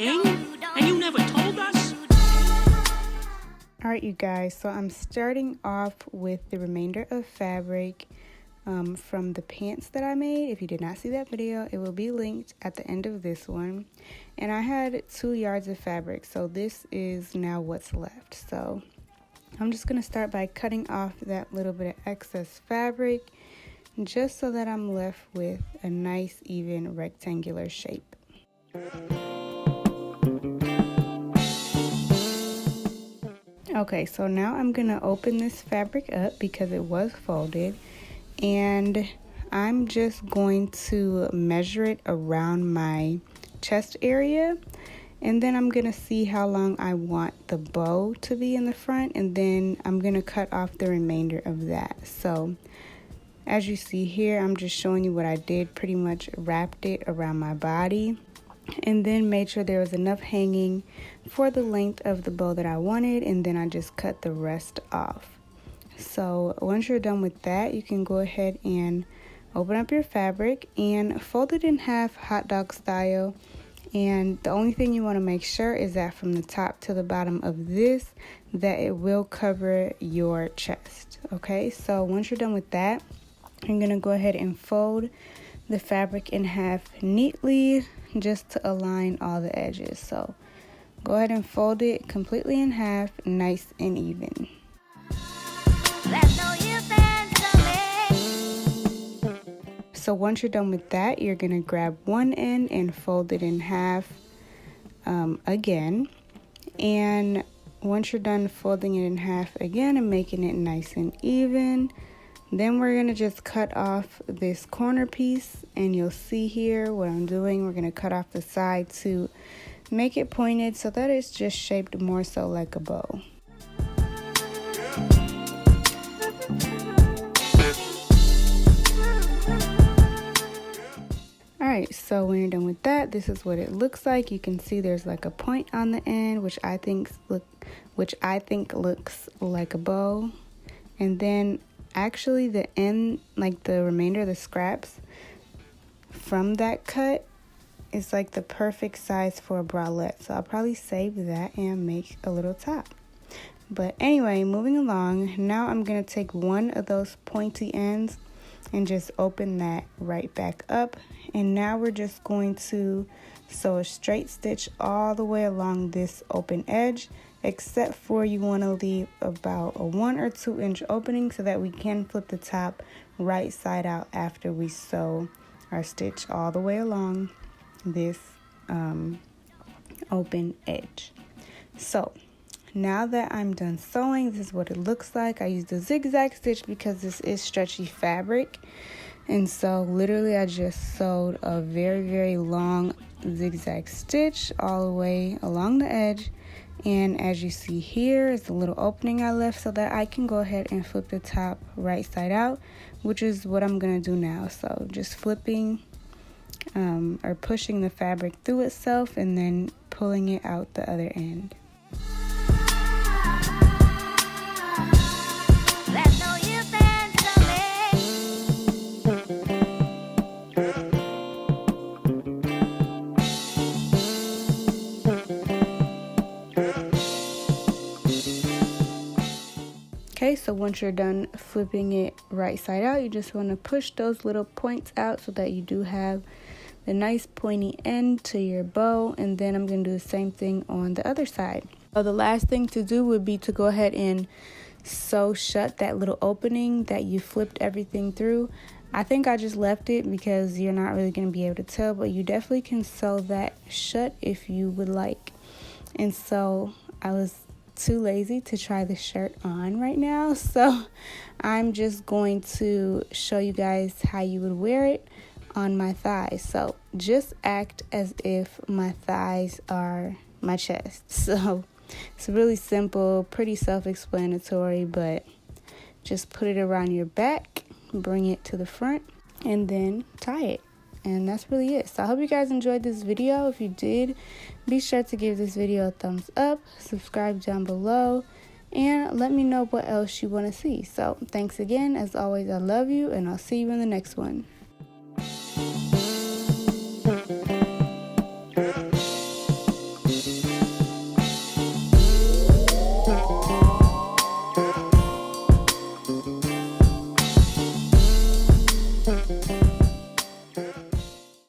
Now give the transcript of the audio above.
hanging? And you never told us? Alright, you guys, so I'm starting off with the remainder of fabric from the pants that I made. If you did not see that video, it will be linked at the end of this one. And I had 2 yards of fabric, so this is now what's left. So I'm just going to start by cutting off that little bit of excess fabric, just so that I'm left with a nice, even rectangular shape. Okay, so now I'm going to open this fabric up because it was folded, and I'm just going to measure it around my chest area, and then I'm going to see how long I want the bow to be in the front, and then I'm going to cut off the remainder of that. So as you see here, I'm just showing you what I did. Pretty much wrapped it around my body and then made sure there was enough hanging for the length of the bow that I wanted, and then I just cut the rest off. So once you're done with that, you can go ahead and open up your fabric and fold it in half, hot dog style. And the only thing you want to make sure is that from the top to the bottom of this, that it will cover your chest. Okay, so once you're done with that, I'm going to go ahead and fold the fabric in half neatly, just to align all the edges. So go ahead and fold it completely in half, nice and even. So once you're done with that, you're going to grab one end and fold it in half again. And once you're done folding it in half again and making it nice and even, then we're going to just cut off this corner piece, and you'll see here what I'm doing. We're going to cut off the side to make it pointed so that it's just shaped more so like a bow. Alright, so when you're done with that, this is what it looks like. You can see there's like a point on the end, which I think looks like a bow. And then actually the end, like the remainder of the scraps from that cut, is like the perfect size for a bralette. So I'll probably save that and make a little top. But anyway, moving along, now I'm going to take one of those pointy ends and just open that right back up. And now we're just going to sew a straight stitch all the way along this open edge, except for you want to leave about a 1 or 2 inch opening so that we can flip the top right side out after we sew our stitch all the way along this open edge. So now that I'm done sewing, this is what it looks like. I used a zigzag stitch because this is stretchy fabric, and so literally I just sewed a very, very long zigzag stitch all the way along the edge. And as you see here is the little opening I left so that I can go ahead and flip the top right side out, which is what I'm going to do now. So just flipping or pushing the fabric through itself and then pulling it out the other end. Okay, so once you're done flipping it right side out, you just want to push those little points out so that you do have the nice pointy end to your bow. And then I'm going to do the same thing on the other side. So the last thing to do would be to go ahead and sew shut that little opening that you flipped everything through. I think I just left it because you're not really going to be able to tell, but you definitely can sew that shut if you would like. And so I was too lazy to try the shirt on right now, so I'm just going to show you guys how you would wear it on my thighs. So just act as if my thighs are my chest. So it's really simple, pretty self-explanatory, but just put it around your back, bring it to the front, and then tie it. And that's really it. So I hope you guys enjoyed this video. If you did, be sure to give this video a thumbs up, subscribe down below, and let me know what else you want to see. So thanks again. As always, I love you, and I'll see you in the next one.